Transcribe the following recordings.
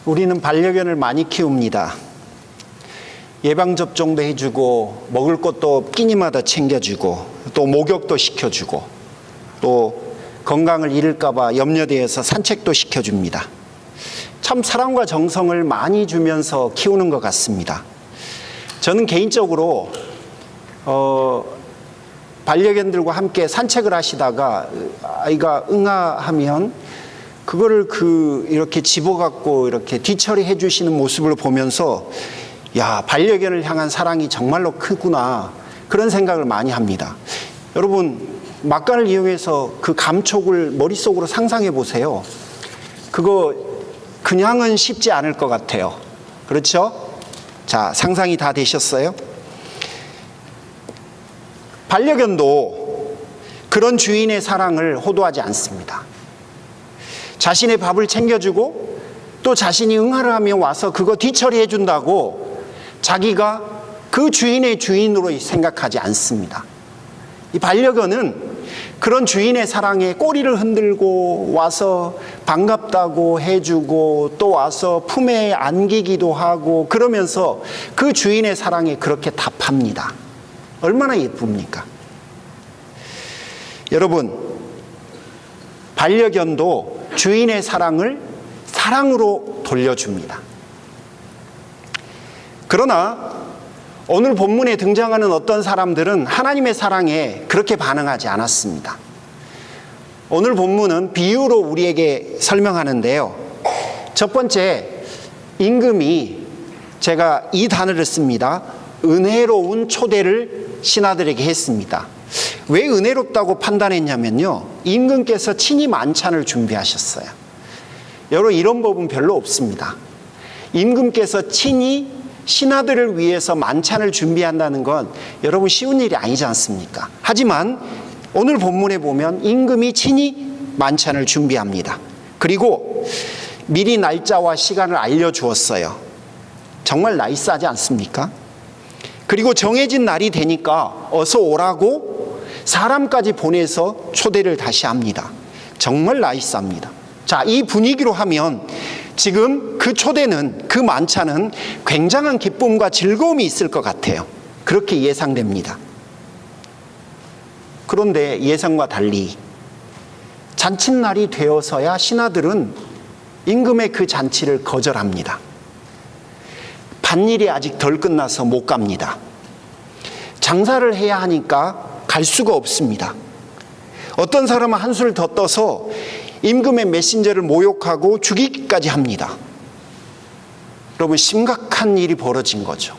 우리는 반려견을 많이 키웁니다. 예방접종도 해주고 먹을 것도 끼니마다 챙겨주고 또 목욕도 시켜주고 또 건강을 잃을까 봐 염려되어서 산책도 시켜줍니다. 참 사랑과 정성을 많이 주면서 키우는 것 같습니다. 저는 개인적으로 반려견들과 함께 산책을 하시다가 아이가 응아하면 그거를 이렇게 집어갖고 이렇게 뒤처리해 주시는 모습을 보면서 야, 반려견을 향한 사랑이 정말로 크구나, 그런 생각을 많이 합니다. 여러분, 막간을 이용해서 그 감촉을 머릿속으로 상상해 보세요. 그거 그냥은 쉽지 않을 것 같아요. 그렇죠? 자, 상상이 다 되셨어요? 반려견도 그런 주인의 사랑을 호도하지 않습니다. 자신의 밥을 챙겨주고 또 자신이 응아를 하면 와서 그거 뒤처리해 준다고 자기가 그 주인의 주인으로 생각하지 않습니다. 이 반려견은 그런 주인의 사랑에 꼬리를 흔들고 와서 반갑다고 해주고 또 와서 품에 안기기도 하고 그러면서 그 주인의 사랑에 그렇게 답합니다. 얼마나 예쁩니까? 여러분, 반려견도 주인의 사랑을 사랑으로 돌려줍니다. 그러나 오늘 본문에 등장하는 어떤 사람들은 하나님의 사랑에 그렇게 반응하지 않았습니다. 오늘 본문은 비유로 우리에게 설명하는데요. 첫 번째, 임금이, 제가 이 단어를 씁니다. 은혜로운 초대를 신하들에게 했습니다. 왜 은혜롭다고 판단했냐면요, 임금께서 친히 만찬을 준비하셨어요. 여러분, 이런 법은 별로 없습니다. 임금께서 친히 신하들을 위해서 만찬을 준비한다는 건 여러분 쉬운 일이 아니지 않습니까? 하지만 오늘 본문에 보면 임금이 친히 만찬을 준비합니다. 그리고 미리 날짜와 시간을 알려주었어요. 정말 나이스하지 않습니까? 그리고 정해진 날이 되니까 어서 오라고 사람까지 보내서 초대를 다시 합니다. 정말 나이스합니다. 자, 이 분위기로 하면 지금 그 초대는, 그 만찬은 굉장한 기쁨과 즐거움이 있을 것 같아요. 그렇게 예상됩니다. 그런데 예상과 달리 잔칫날이 되어서야 신하들은 임금의 그 잔치를 거절합니다. 밭일이 아직 덜 끝나서 못 갑니다. 장사를 해야 하니까 갈 수가 없습니다. 어떤 사람은 한술 더 떠서 임금의 메신저를 모욕하고 죽이기까지 합니다. 여러분, 심각한 일이 벌어진 거죠.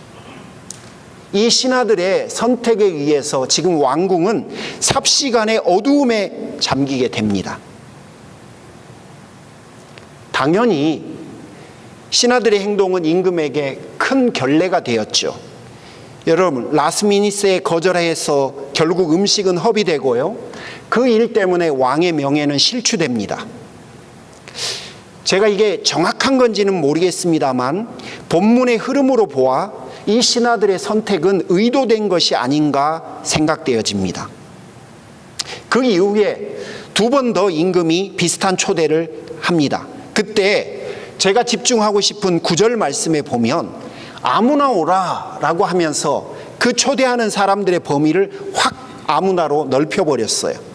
이 신하들의 선택에 의해서 지금 왕궁은 삽시간의 어두움에 잠기게 됩니다. 당연히 신하들의 행동은 임금에게 큰 결례가 되었죠. 여러분, 라스미니스에 거절해서 결국 음식은 허비되고요, 그 일 때문에 왕의 명예는 실추됩니다. 제가 이게 정확한 건지는 모르겠습니다만 본문의 흐름으로 보아 이 신하들의 선택은 의도된 것이 아닌가 생각되어집니다. 그 이후에 두 번 더 임금이 비슷한 초대를 합니다. 그때 제가 집중하고 싶은 9절 말씀에 보면 아무나 오라 라고 하면서 그 초대하는 사람들의 범위를 확 아무나로 넓혀버렸어요.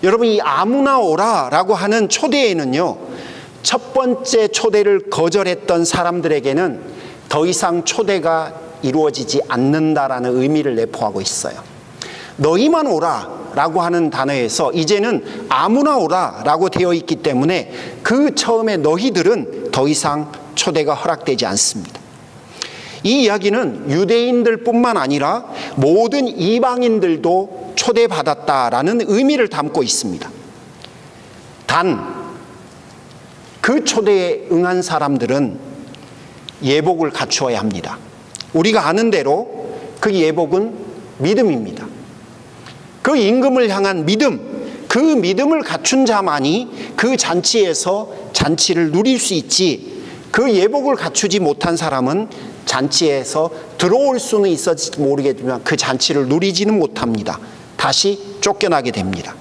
여러분, 이 아무나 오라 라고 하는 초대에는요, 첫 번째 초대를 거절했던 사람들에게는 더 이상 초대가 이루어지지 않는다라는 의미를 내포하고 있어요. 너희만 오라 라고 하는 단어에서 이제는 아무나 오라 라고 되어 있기 때문에 그 처음에 너희들은 더 이상 초대가 허락되지 않습니다. 이 이야기는 유대인들 뿐만 아니라 모든 이방인들도 초대받았다라는 의미를 담고 있습니다. 단, 그 초대에 응한 사람들은 예복을 갖추어야 합니다. 우리가 아는 대로 그 예복은 믿음입니다. 그 임금을 향한 믿음, 그 믿음을 갖춘 자만이 그 잔치에서 잔치를 누릴 수 있지, 그 예복을 갖추지 못한 사람은 잔치에서 들어올 수는 있을지 모르겠지만 그 잔치를 누리지는 못합니다. 다시 쫓겨나게 됩니다.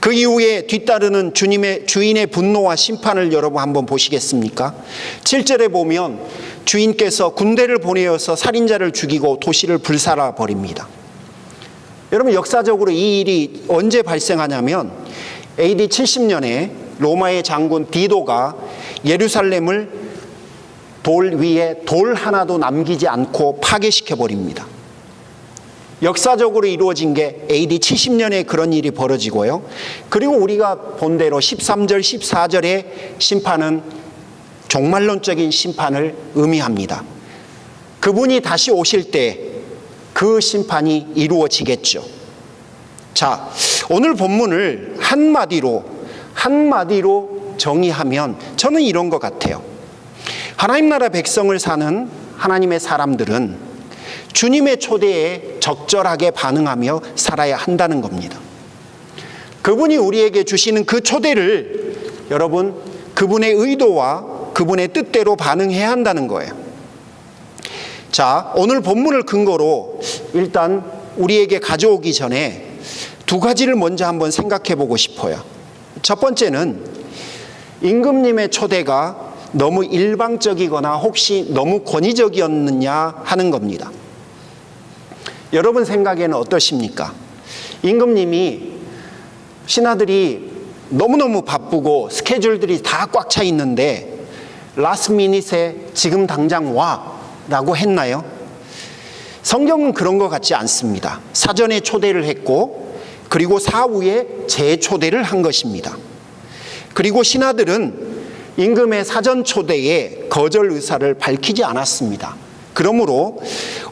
그 이후에 뒤따르는 주인의 분노와 심판을 여러분 한번 보시겠습니까? 7절에 보면 주인께서 군대를 보내어서 살인자를 죽이고 도시를 불살아 버립니다. 여러분, 역사적으로 이 일이 언제 발생하냐면 AD 70년에 로마의 장군 디도가 예루살렘을 돌 위에 돌 하나도 남기지 않고 파괴시켜 버립니다. 역사적으로 이루어진 게 AD 70년에 그런 일이 벌어지고요. 그리고 우리가 본 대로 13절, 14절의 심판은 종말론적인 심판을 의미합니다. 그분이 다시 오실 때 그 심판이 이루어지겠죠. 자, 오늘 본문을 한마디로 정의하면 저는 이런 것 같아요. 하나님 나라 백성을 사는 하나님의 사람들은 주님의 초대에 적절하게 반응하며 살아야 한다는 겁니다. 그분이 우리에게 주시는 그 초대를 여러분, 그분의 의도와 그분의 뜻대로 반응해야 한다는 거예요. 자, 오늘 본문을 근거로 일단 우리에게 가져오기 전에 두 가지를 먼저 한번 생각해 보고 싶어요. 첫 번째는 임금님의 초대가 너무 일방적이거나 혹시 너무 권위적이었느냐 하는 겁니다. 여러분 생각에는 어떠십니까? 임금님이 신하들이 너무너무 바쁘고 스케줄들이 다 꽉 차 있는데 라스트 미닛에 지금 당장 와 라고 했나요? 성경은 그런 것 같지 않습니다. 사전에 초대를 했고 그리고 사후에 재초대를 한 것입니다. 그리고 신하들은 임금의 사전 초대에 거절 의사를 밝히지 않았습니다. 그러므로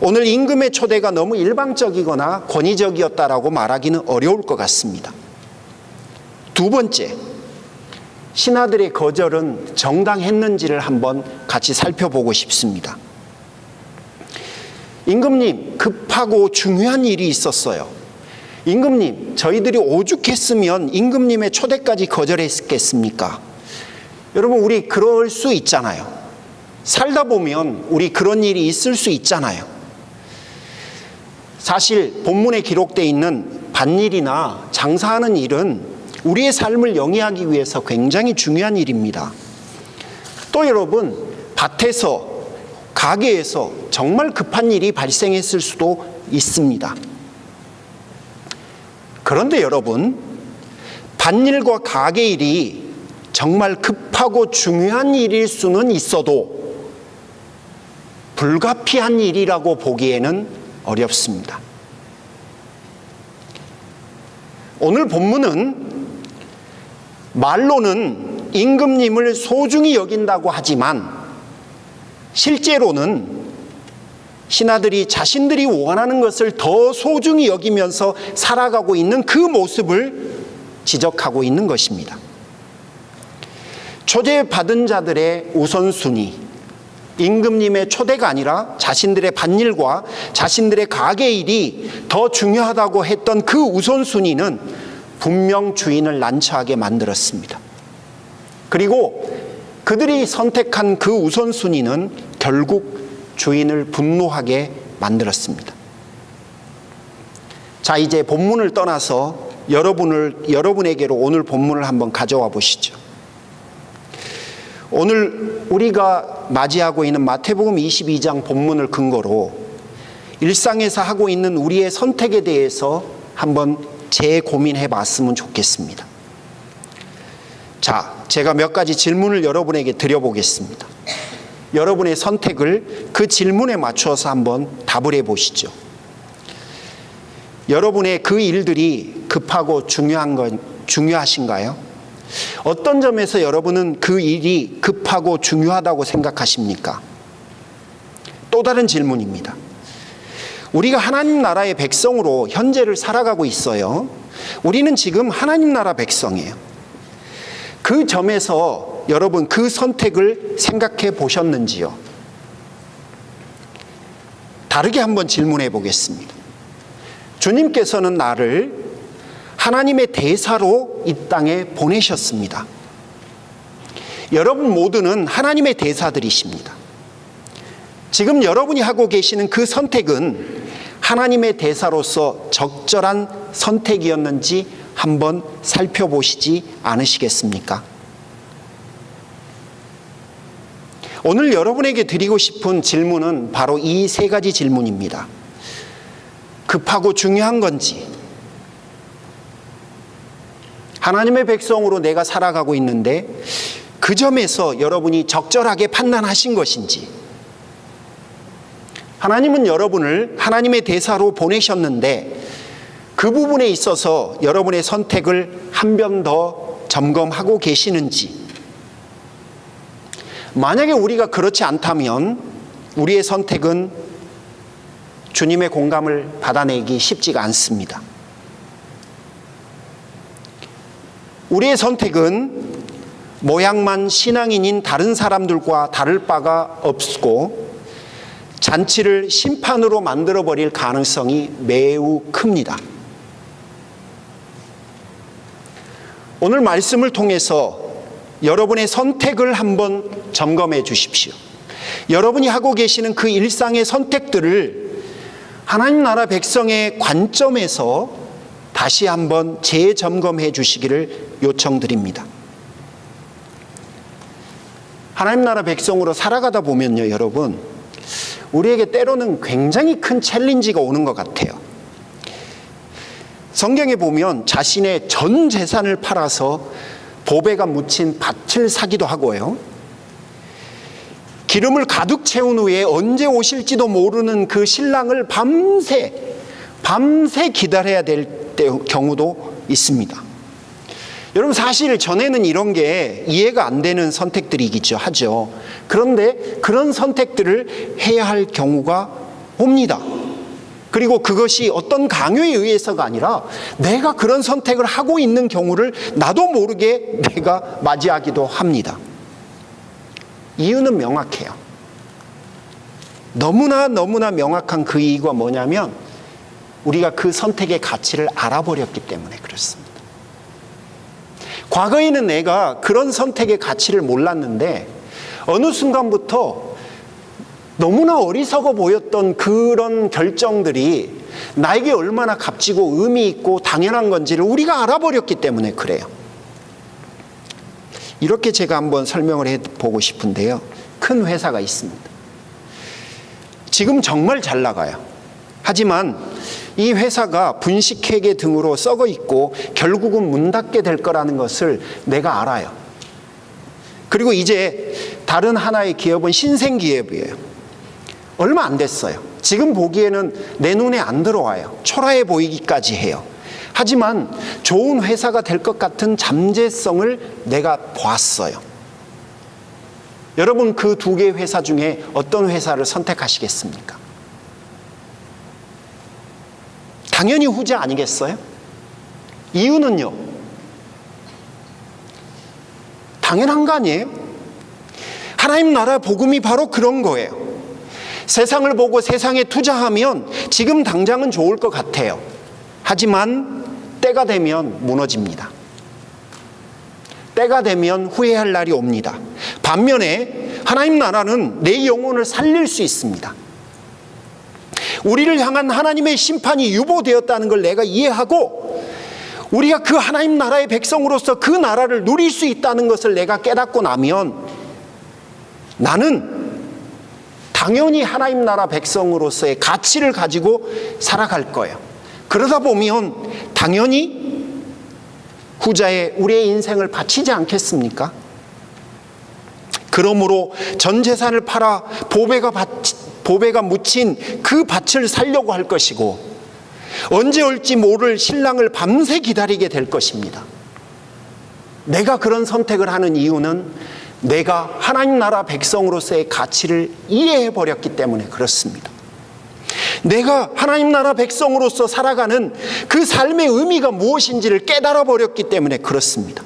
오늘 임금의 초대가 너무 일방적이거나 권위적이었다라고 말하기는 어려울 것 같습니다. 두 번째, 신하들의 거절은 정당했는지를 한번 같이 살펴보고 싶습니다. 임금님, 급하고 중요한 일이 있었어요. 임금님, 저희들이 오죽했으면 임금님의 초대까지 거절했겠습니까? 여러분, 우리 그럴 수 있잖아요. 살다 보면 우리 그런 일이 있을 수 있잖아요. 사실 본문에 기록되어 있는 밭일이나 장사하는 일은 우리의 삶을 영위하기 위해서 굉장히 중요한 일입니다. 또 여러분, 밭에서 가게에서 정말 급한 일이 발생했을 수도 있습니다. 그런데 여러분, 밭일과 가게 일이 정말 급하고 중요한 일일 수는 있어도 불가피한 일이라고 보기에는 어렵습니다. 오늘 본문은 말로는 임금님을 소중히 여긴다고 하지만 실제로는 신하들이 자신들이 원하는 것을 더 소중히 여기면서 살아가고 있는 그 모습을 지적하고 있는 것입니다. 초대받은 자들의 우선순위, 임금님의 초대가 아니라 자신들의 밭일과 자신들의 가게 일이 더 중요하다고 했던 그 우선순위는 분명 주인을 난처하게 만들었습니다. 그리고 그들이 선택한 그 우선순위는 결국 주인을 분노하게 만들었습니다. 자, 이제 본문을 떠나서 여러분에게로 오늘 본문을 한번 가져와 보시죠. 오늘 우리가 맞이하고 있는 마태복음 22장 본문을 근거로 일상에서 하고 있는 우리의 선택에 대해서 한번 재고민해 봤으면 좋겠습니다. 자, 제가 몇 가지 질문을 여러분에게 드려보겠습니다. 여러분의 선택을 그 질문에 맞춰서 한번 답을 해보시죠. 여러분의 그 일들이 급하고 중요하신가요? 어떤 점에서 여러분은 그 일이 급하고 중요하다고 생각하십니까? 또 다른 질문입니다. 우리가 하나님 나라의 백성으로 현재를 살아가고 있어요. 우리는 지금 하나님 나라 백성이에요. 그 점에서 여러분 그 선택을 생각해 보셨는지요? 다르게 한번 질문해 보겠습니다. 주님께서는 나를 하나님의 대사로 이 땅에 보내셨습니다. 여러분 모두는 하나님의 대사들이십니다. 지금 여러분이 하고 계시는 그 선택은 하나님의 대사로서 적절한 선택이었는지 한번 살펴보시지 않으시겠습니까? 오늘 여러분에게 드리고 싶은 질문은 바로 이 세 가지 질문입니다. 급하고 중요한 건지, 하나님의 백성으로 내가 살아가고 있는데 그 점에서 여러분이 적절하게 판단하신 것인지, 하나님은 여러분을 하나님의 대사로 보내셨는데 그 부분에 있어서 여러분의 선택을 한 번 더 점검하고 계시는지, 만약에 우리가 그렇지 않다면 우리의 선택은 주님의 공감을 받아내기 쉽지가 않습니다. 우리의 선택은 모양만 신앙인인 다른 사람들과 다를 바가 없고 잔치를 심판으로 만들어버릴 가능성이 매우 큽니다. 오늘 말씀을 통해서 여러분의 선택을 한번 점검해 주십시오. 여러분이 하고 계시는 그 일상의 선택들을 하나님 나라 백성의 관점에서 다시 한번 재점검해 주시기를 요청드립니다. 하나님 나라 백성으로 살아가다 보면요, 여러분, 우리에게 때로는 굉장히 큰 챌린지가 오는 것 같아요. 성경에 보면 자신의 전 재산을 팔아서 보배가 묻힌 밭을 사기도 하고요, 기름을 가득 채운 후에 언제 오실지도 모르는 그 신랑을 밤새 기다려야 될 경우도 있습니다. 여러분, 사실 전에는 이런 게 이해가 안 되는 선택들이기도 하죠. 그런데 그런 선택들을 해야 할 경우가 옵니다. 그리고 그것이 어떤 강요에 의해서가 아니라 내가 그런 선택을 하고 있는 경우를 나도 모르게 내가 맞이하기도 합니다. 이유는 명확해요. 너무나 명확한 그 이유가 뭐냐면 우리가 그 선택의 가치를 알아버렸기 때문에 그렇습니다. 과거에는 내가 그런 선택의 가치를 몰랐는데 어느 순간부터 너무나 어리석어 보였던 그런 결정들이 나에게 얼마나 값지고 의미 있고 당연한 건지를 우리가 알아버렸기 때문에 그래요. 이렇게 제가 한번 설명을 해보고 싶은데요. 큰 회사가 있습니다. 지금 정말 잘 나가요. 하지만 이 회사가 분식회계 등으로 썩어 있고 결국은 문 닫게 될 거라는 것을 내가 알아요. 그리고 이제 다른 하나의 기업은 신생기업이에요. 얼마 안 됐어요. 지금 보기에는 내 눈에 안 들어와요. 초라해 보이기까지 해요. 하지만 좋은 회사가 될 것 같은 잠재성을 내가 보았어요. 여러분, 그 두 개의 회사 중에 어떤 회사를 선택하시겠습니까? 당연히 후자 아니겠어요? 이유는요, 당연한 거 아니에요? 하나님 나라 복음이 바로 그런 거예요. 세상을 보고 세상에 투자하면 지금 당장은 좋을 것 같아요. 하지만 때가 되면 무너집니다. 때가 되면 후회할 날이 옵니다. 반면에 하나님 나라는 내 영혼을 살릴 수 있습니다. 우리를 향한 하나님의 심판이 유보되었다는 걸 내가 이해하고 우리가 그 하나님 나라의 백성으로서 그 나라를 누릴 수 있다는 것을 내가 깨닫고 나면 나는 당연히 하나님 나라 백성으로서의 가치를 가지고 살아갈 거예요. 그러다 보면 당연히 후자에 우리의 인생을 바치지 않겠습니까? 그러므로 전 재산을 팔아 보배가 묻힌 그 밭을 살려고 할 것이고 언제 올지 모를 신랑을 밤새 기다리게 될 것입니다. 내가 그런 선택을 하는 이유는 내가 하나님 나라 백성으로서의 가치를 이해해버렸기 때문에 그렇습니다. 내가 하나님 나라 백성으로서 살아가는 그 삶의 의미가 무엇인지를 깨달아버렸기 때문에 그렇습니다.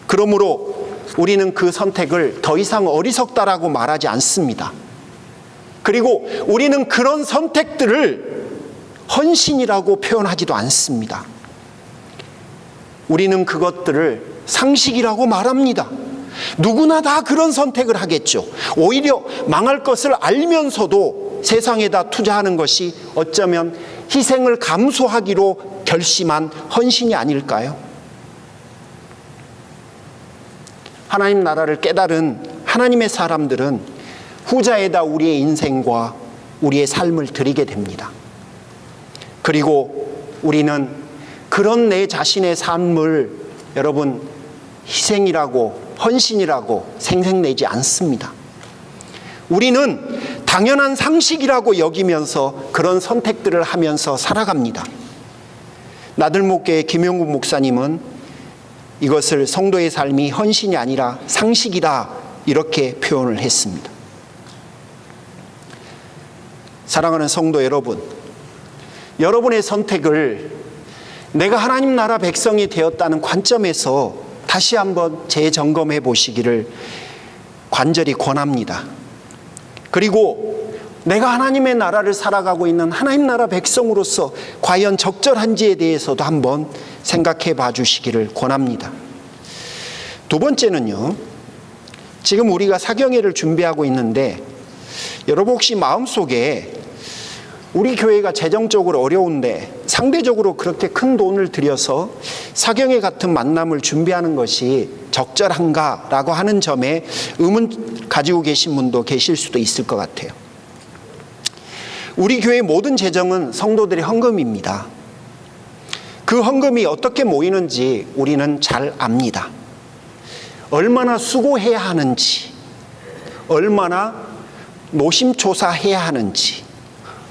그러므로 우리는 그 선택을 더 이상 어리석다라고 말하지 않습니다. 그리고 우리는 그런 선택들을 헌신이라고 표현하지도 않습니다. 우리는 그것들을 상식이라고 말합니다. 누구나 다 그런 선택을 하겠죠. 오히려 망할 것을 알면서도 세상에다 투자하는 것이 어쩌면 희생을 감수하기로 결심한 헌신이 아닐까요? 하나님 나라를 깨달은 하나님의 사람들은 후자에다 우리의 인생과 우리의 삶을 드리게 됩니다. 그리고 우리는 그런 내 자신의 삶을 여러분 희생이라고 헌신이라고 생색내지 않습니다. 우리는 당연한 상식이라고 여기면서 그런 선택들을 하면서 살아갑니다. 나들목교의 김용국 목사님은 이것을 성도의 삶이 헌신이 아니라 상식이다 이렇게 표현을 했습니다. 사랑하는 성도 여러분, 여러분의 선택을 내가 하나님 나라 백성이 되었다는 관점에서 다시 한번 재점검해 보시기를 간절히 권합니다. 그리고 내가 하나님의 나라를 살아가고 있는 하나님 나라 백성으로서 과연 적절한지에 대해서도 한번 생각해 봐 주시기를 권합니다. 두 번째는요, 지금 우리가 사경회를 준비하고 있는데 여러분 혹시 마음속에 우리 교회가 재정적으로 어려운데 상대적으로 그렇게 큰 돈을 들여서 사경회 같은 만남을 준비하는 것이 적절한가라고 하는 점에 의문 가지고 계신 분도 계실 수도 있을 것 같아요. 우리 교회의 모든 재정은 성도들의 헌금입니다. 그 헌금이 어떻게 모이는지 우리는 잘 압니다. 얼마나 수고해야 하는지, 얼마나 노심초사해야 하는지,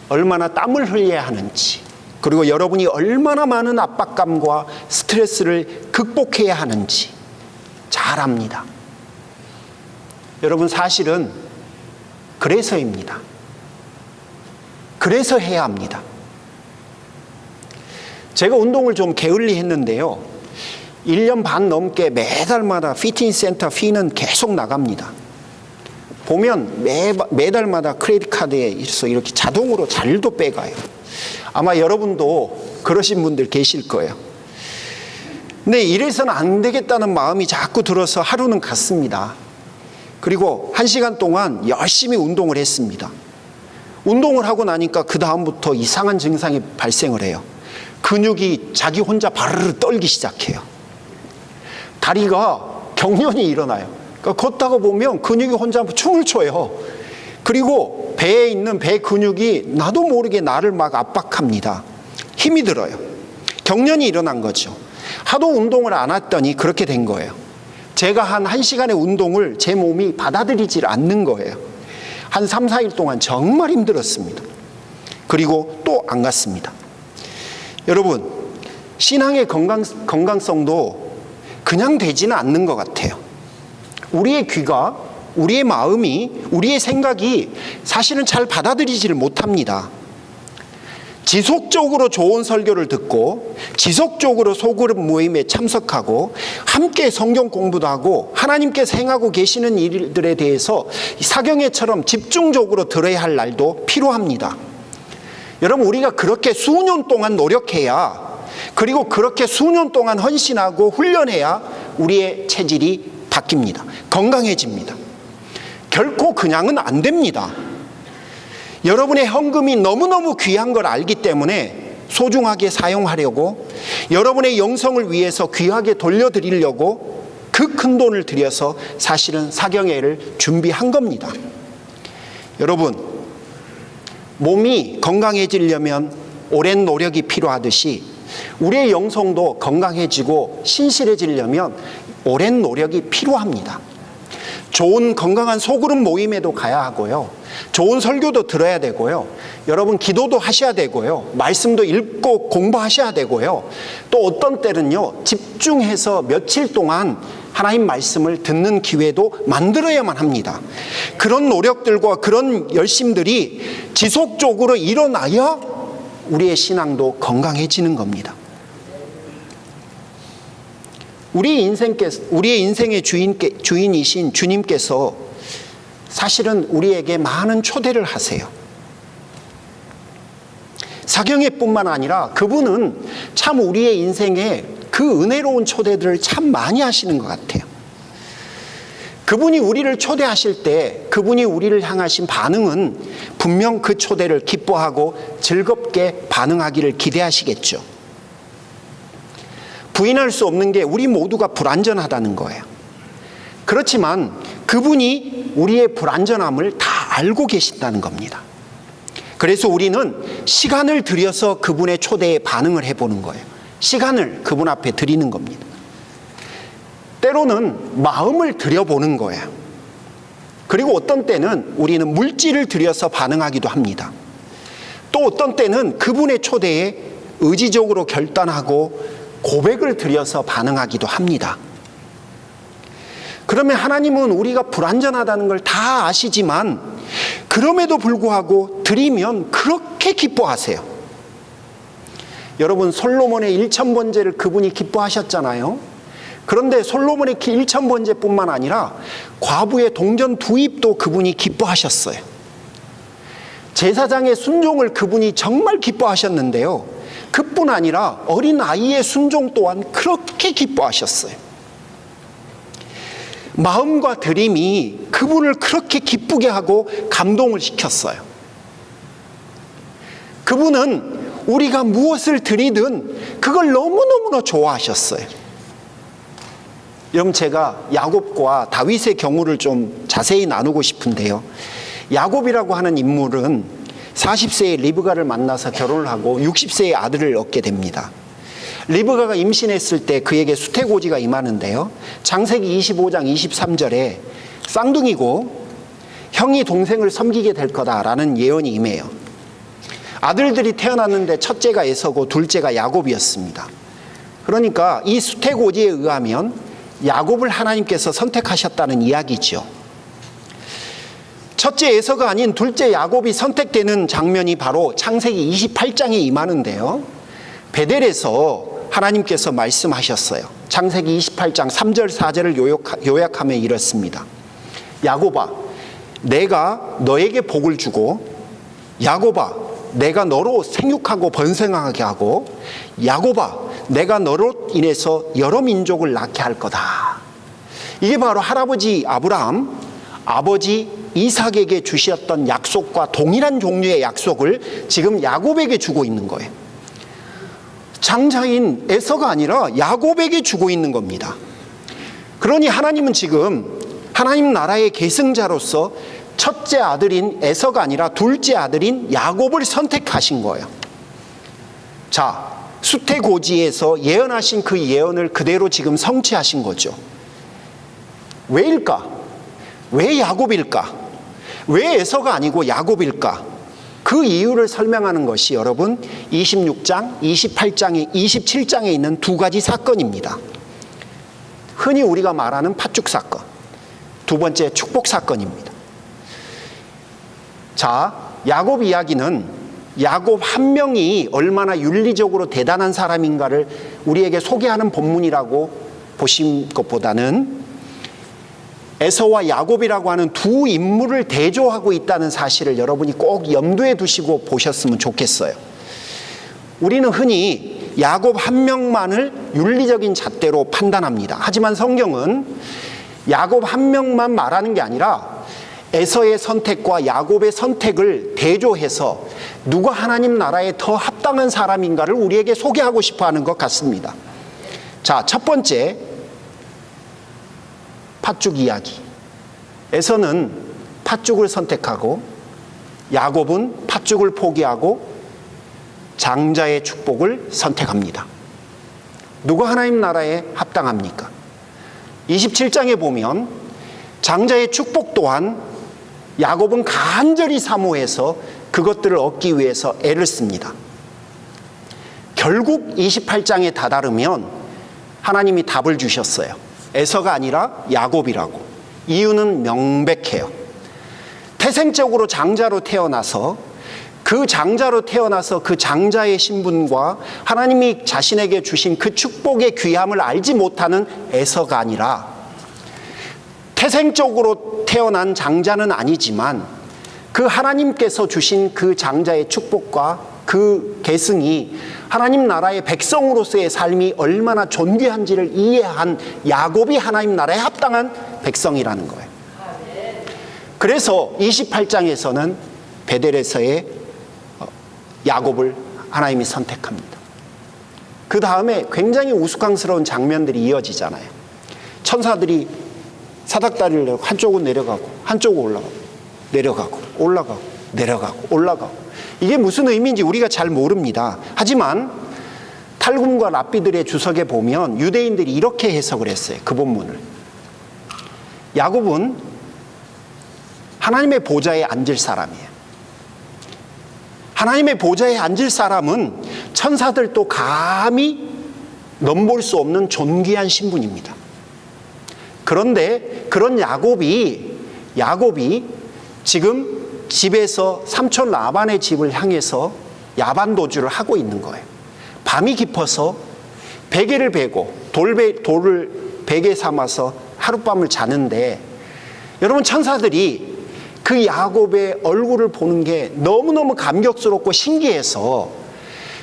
얼마나 땀을 흘려야 하는지, 그리고 여러분이 얼마나 많은 압박감과 스트레스를 극복해야 하는지 잘 압니다. 여러분 사실은 그래서입니다. 그래서 해야 합니다. 제가 운동을 좀 게을리 했는데요, 1년 반 넘게 매달마다 피트니스 센터 피는 계속 나갑니다. 보면 매달마다 크레딧 카드에 있어 이렇게 자동으로 잘도 빼가요. 아마 여러분도 그러신 분들 계실 거예요. 근데 이래서는 안 되겠다는 마음이 자꾸 들어서 하루는 갔습니다. 그리고 1시간 동안 열심히 운동을 했습니다. 운동을 하고 나니까 그 다음부터 이상한 증상이 발생을 해요. 근육이 자기 혼자 바르르 떨기 시작해요. 다리가 경련이 일어나요. 그러니까 걷다가 보면 근육이 혼자 춤을 춰요. 그리고 배에 있는 배 근육이 나도 모르게 나를 막 압박합니다. 힘이 들어요. 경련이 일어난 거죠. 하도 운동을 안 했더니 그렇게 된 거예요. 제가 한 1시간의 운동을 제 몸이 받아들이질 않는 거예요. 한 3, 4일 동안 정말 힘들었습니다. 그리고 또 안 갔습니다. 여러분, 신앙의 건강성도 그냥 되지는 않는 것 같아요. 우리의 귀가, 우리의 마음이, 우리의 생각이 사실은 잘 받아들이지를 못합니다. 지속적으로 좋은 설교를 듣고 지속적으로 소그룹 모임에 참석하고 함께 성경 공부도 하고 하나님께서 행하고 계시는 일들에 대해서 사경회처럼 집중적으로 들어야 할 날도 필요합니다. 여러분, 우리가 그렇게 수년 동안 노력해야, 그리고 그렇게 수년 동안 헌신하고 훈련해야 우리의 체질이 바뀝니다. 건강해집니다. 결코 그냥은 안 됩니다. 여러분의 헌금이 너무너무 귀한 걸 알기 때문에 소중하게 사용하려고, 여러분의 영성을 위해서 귀하게 돌려드리려고 그 큰 돈을 들여서 사실은 사경회를 준비한 겁니다. 여러분, 몸이 건강해지려면 오랜 노력이 필요하듯이 우리의 영성도 건강해지고 신실해지려면 오랜 노력이 필요합니다. 좋은 건강한 소그룹 모임에도 가야 하고요, 좋은 설교도 들어야 되고요, 여러분 기도도 하셔야 되고요, 말씀도 읽고 공부하셔야 되고요, 또 어떤 때는요 집중해서 며칠 동안 하나님 말씀을 듣는 기회도 만들어야만 합니다. 그런 노력들과 그런 열심들이 지속적으로 일어나야 우리의 신앙도 건강해지는 겁니다. 우리의 인생의 주인이신 주님께서 사실은 우리에게 많은 초대를 하세요. 사경회뿐만 아니라 그분은 참 우리의 인생에 그 은혜로운 초대들을 참 많이 하시는 것 같아요. 그분이 우리를 초대하실 때 그분이 우리를 향하신 반응은 분명 그 초대를 기뻐하고 즐겁게 반응하기를 기대하시겠죠. 부인할 수 없는 게 우리 모두가 불완전하다는 거예요. 그렇지만 그분이 우리의 불완전함을 다 알고 계신다는 겁니다. 그래서 우리는 시간을 들여서 그분의 초대에 반응을 해보는 거예요. 시간을 그분 앞에 드리는 겁니다. 때로는 마음을 들여보는 거예요. 그리고 어떤 때는 우리는 물질을 들여서 반응하기도 합니다. 또 어떤 때는 그분의 초대에 의지적으로 결단하고 고백을 드려서 반응하기도 합니다. 그러면 하나님은 우리가 불완전하다는 걸 다 아시지만 그럼에도 불구하고 드리면 그렇게 기뻐하세요. 여러분, 솔로몬의 1000번제를 그분이 기뻐하셨잖아요. 그런데 솔로몬의 1000번제뿐만 아니라 과부의 동전 2입도 그분이 기뻐하셨어요. 제사장의 순종을 그분이 정말 기뻐하셨는데요, 그뿐 아니라 어린 아이의 순종 또한 그렇게 기뻐하셨어요. 마음과 드림이 그분을 그렇게 기쁘게 하고 감동을 시켰어요. 그분은 우리가 무엇을 드리든 그걸 너무너무나 좋아하셨어요. 여러분, 제가 야곱과 다윗의 경우를 좀 자세히 나누고 싶은데요, 야곱이라고 하는 인물은 40세에 리브가를 만나서 결혼을 하고 60세에 아들을 얻게 됩니다. 리브가가 임신했을 때 그에게 수태고지가 임하는데요, 창세기 25장 23절에 쌍둥이고 형이 동생을 섬기게 될 거다라는 예언이 임해요. 아들들이 태어났는데 첫째가 에서고 둘째가 야곱이었습니다. 그러니까 이 수태고지에 의하면 야곱을 하나님께서 선택하셨다는 이야기죠. 첫째 에서가 아닌 둘째 야곱이 선택되는 장면이 바로 창세기 28장에 임하는데요, 베델에서 하나님께서 말씀하셨어요. 창세기 28장 3절 4절을 요약하면 이렇습니다. 야곱아, 내가 너에게 복을 주고, 야곱아, 내가 너로 생육하고 번성하게 하고, 야곱아, 내가 너로 인해서 여러 민족을 낳게 할 거다. 이게 바로 할아버지 아브라함, 아버지 이삭에게 주셨던 약속과 동일한 종류의 약속을 지금 야곱에게 주고 있는 거예요. 장자인 에서가 아니라 야곱에게 주고 있는 겁니다. 그러니 하나님은 지금 하나님 나라의 계승자로서 첫째 아들인 에서가 아니라 둘째 아들인 야곱을 선택하신 거예요. 자, 수태고지에서 예언하신 그 예언을 그대로 지금 성취하신 거죠. 왜일까? 왜 야곱일까? 왜 에서가 아니고 야곱일까? 그 이유를 설명하는 것이 여러분 26장, 27장에 있는 두 가지 사건입니다. 흔히 우리가 말하는 팥죽 사건, 두 번째 축복 사건입니다. 자, 야곱 이야기는 야곱 한 명이 얼마나 윤리적으로 대단한 사람인가를 우리에게 소개하는 본문이라고 보신 것보다는 에서와 야곱이라고 하는 두 인물을 대조하고 있다는 사실을 여러분이 꼭 염두에 두시고 보셨으면 좋겠어요. 우리는 흔히 야곱 한 명만을 윤리적인 잣대로 판단합니다. 하지만 성경은 야곱 한 명만 말하는 게 아니라 에서의 선택과 야곱의 선택을 대조해서 누가 하나님 나라에 더 합당한 사람인가를 우리에게 소개하고 싶어 하는 것 같습니다. 자, 첫 번째, 팥죽 이야기. 에서는 팥죽을 선택하고 야곱은 팥죽을 포기하고 장자의 축복을 선택합니다. 누가 하나님 나라에 합당합니까? 27장에 보면 장자의 축복 또한 야곱은 간절히 사모해서 그것들을 얻기 위해서 애를 씁니다. 결국 28장에 다다르면 하나님이 답을 주셨어요. 에서가 아니라 야곱이라고. 이유는 명백해요. 태생적으로 장자로 태어나서 그 장자의 신분과 하나님이 자신에게 주신 그 축복의 귀함을 알지 못하는 에서가 아니라 태생적으로 태어난 장자는 아니지만 그 하나님께서 주신 그 장자의 축복과 그 계승이 하나님 나라의 백성으로서의 삶이 얼마나 존귀한지를 이해한 야곱이 하나님 나라에 합당한 백성이라는 거예요. 그래서 28장에서는 베델에서의 야곱을 하나님이 선택합니다. 그 다음에 굉장히 우스꽝스러운 장면들이 이어지잖아요. 천사들이 사닥다리를 내고 한쪽은 내려가고 한쪽은 올라가고 내려가고 올라가고 내려가고 올라가고, 이게 무슨 의미인지 우리가 잘 모릅니다. 하지만 탈굼과 랍비들의 주석에 보면 유대인들이 이렇게 해석을 했어요. 그 본문을. 야곱은 하나님의 보좌에 앉을 사람이에요. 하나님의 보좌에 앉을 사람은 천사들도 감히 넘볼 수 없는 존귀한 신분입니다. 그런데 그런 야곱이 지금 집에서 삼촌 라반의 집을 향해서 야반도주를 하고 있는 거예요. 밤이 깊어서 베개를 베고 돌을 베개 삼아서 하룻밤을 자는데, 여러분, 천사들이 그 야곱의 얼굴을 보는 게 너무너무 감격스럽고 신기해서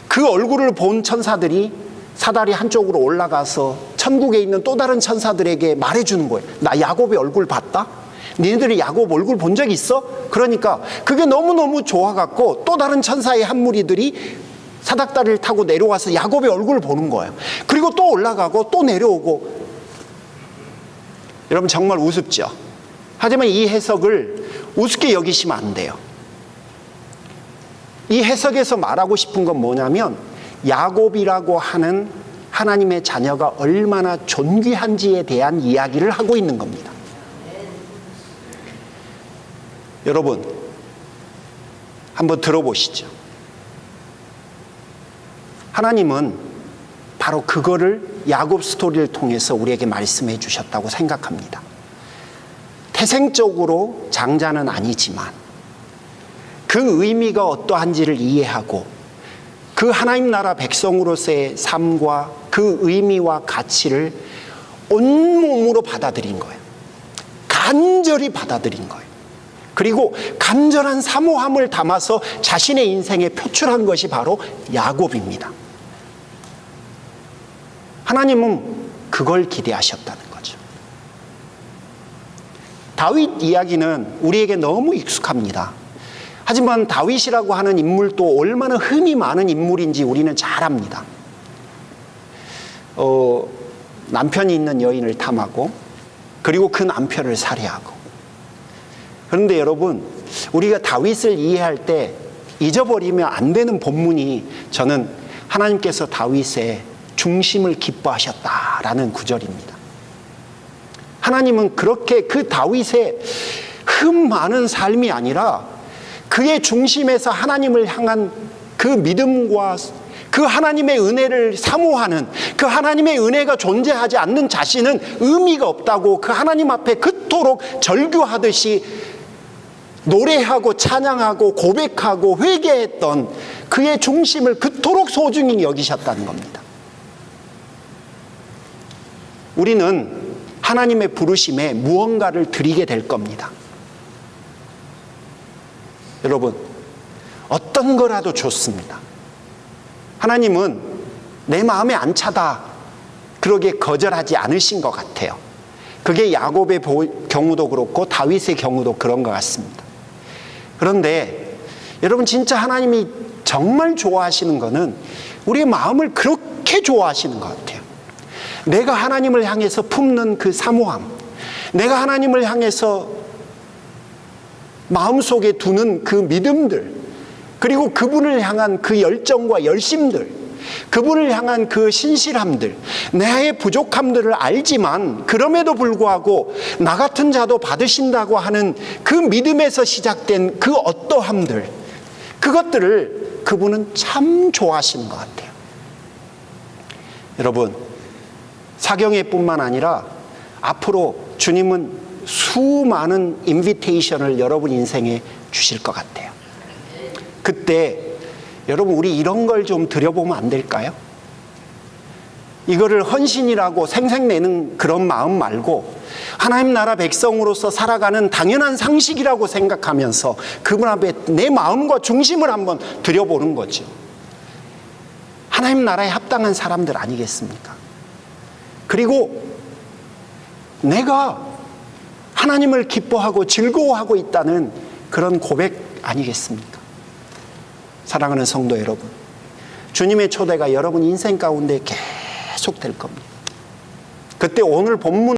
그 얼굴을 본 천사들이 사다리 한쪽으로 올라가서 천국에 있는 또 다른 천사들에게 말해주는 거예요. 나 야곱의 얼굴 봤다? 니네들이 야곱 얼굴 본 적 있어? 그러니까 그게 너무너무 좋아갖고 또 다른 천사의 한 무리들이 사닥다리를 타고 내려와서 야곱의 얼굴을 보는 거예요. 그리고 또 올라가고 또 내려오고. 여러분, 정말 우습죠? 하지만 이 해석을 우습게 여기시면 안 돼요. 이 해석에서 말하고 싶은 건 뭐냐면, 야곱이라고 하는 하나님의 자녀가 얼마나 존귀한지에 대한 이야기를 하고 있는 겁니다. 여러분, 한번 들어보시죠. 하나님은 바로 그거를 야곱 스토리를 통해서 우리에게 말씀해 주셨다고 생각합니다. 태생적으로 장자는 아니지만 그 의미가 어떠한지를 이해하고 그 하나님 나라 백성으로서의 삶과 그 의미와 가치를 온몸으로 받아들인 거예요. 간절히 받아들인 거예요. 그리고 간절한 사모함을 담아서 자신의 인생에 표출한 것이 바로 야곱입니다. 하나님은 그걸 기대하셨다는 거죠. 다윗 이야기는 우리에게 너무 익숙합니다. 하지만 다윗이라고 하는 인물도 얼마나 흠이 많은 인물인지 우리는 잘 압니다. 남편이 있는 여인을 탐하고, 그리고 그 남편을 살해하고. 그런데 여러분, 우리가 다윗을 이해할 때 잊어버리면 안 되는 본문이, 저는 하나님께서 다윗의 중심을 기뻐하셨다라는 구절입니다. 하나님은 그렇게 그 다윗의 흠 많은 삶이 아니라 그의 중심에서 하나님을 향한 그 믿음과 그 하나님의 은혜를 사모하는, 그 하나님의 은혜가 존재하지 않는 자신은 의미가 없다고 그 하나님 앞에 그토록 절규하듯이 노래하고 찬양하고 고백하고 회개했던 그의 중심을 그토록 소중히 여기셨다는 겁니다. 우리는 하나님의 부르심에 무언가를 드리게 될 겁니다. 여러분, 어떤 거라도 좋습니다. 하나님은 내 마음에 안 차다, 그러게 거절하지 않으신 것 같아요. 그게 야곱의 경우도 그렇고 다윗의 경우도 그런 것 같습니다. 그런데 여러분, 진짜 하나님이 정말 좋아하시는 거는 우리의 마음을 그렇게 좋아하시는 것 같아요. 내가 하나님을 향해서 품는 그 사모함, 내가 하나님을 향해서 마음속에 두는 그 믿음들, 그리고 그분을 향한 그 열정과 열심들, 그분을 향한 그 신실함들, 나의 부족함들을 알지만 그럼에도 불구하고 나 같은 자도 받으신다고 하는 그 믿음에서 시작된 그 어떠함들, 그것들을 그분은 참 좋아하시는 것 같아요. 여러분, 사경회뿐만 아니라 앞으로 주님은 수많은 인비테이션을 여러분 인생에 주실 것 같아요. 그때 여러분, 우리 이런 걸 좀 드려보면 안 될까요? 이거를 헌신이라고 생색내는 그런 마음 말고 하나님 나라 백성으로서 살아가는 당연한 상식이라고 생각하면서 그분 앞에 내 마음과 중심을 한번 드려보는 거죠. 하나님 나라에 합당한 사람들 아니겠습니까? 그리고 내가 하나님을 기뻐하고 즐거워하고 있다는 그런 고백 아니겠습니까? 사랑하는 성도 여러분, 주님의 초대가 여러분 인생 가운데 계속 될 겁니다. 그때 오늘 본문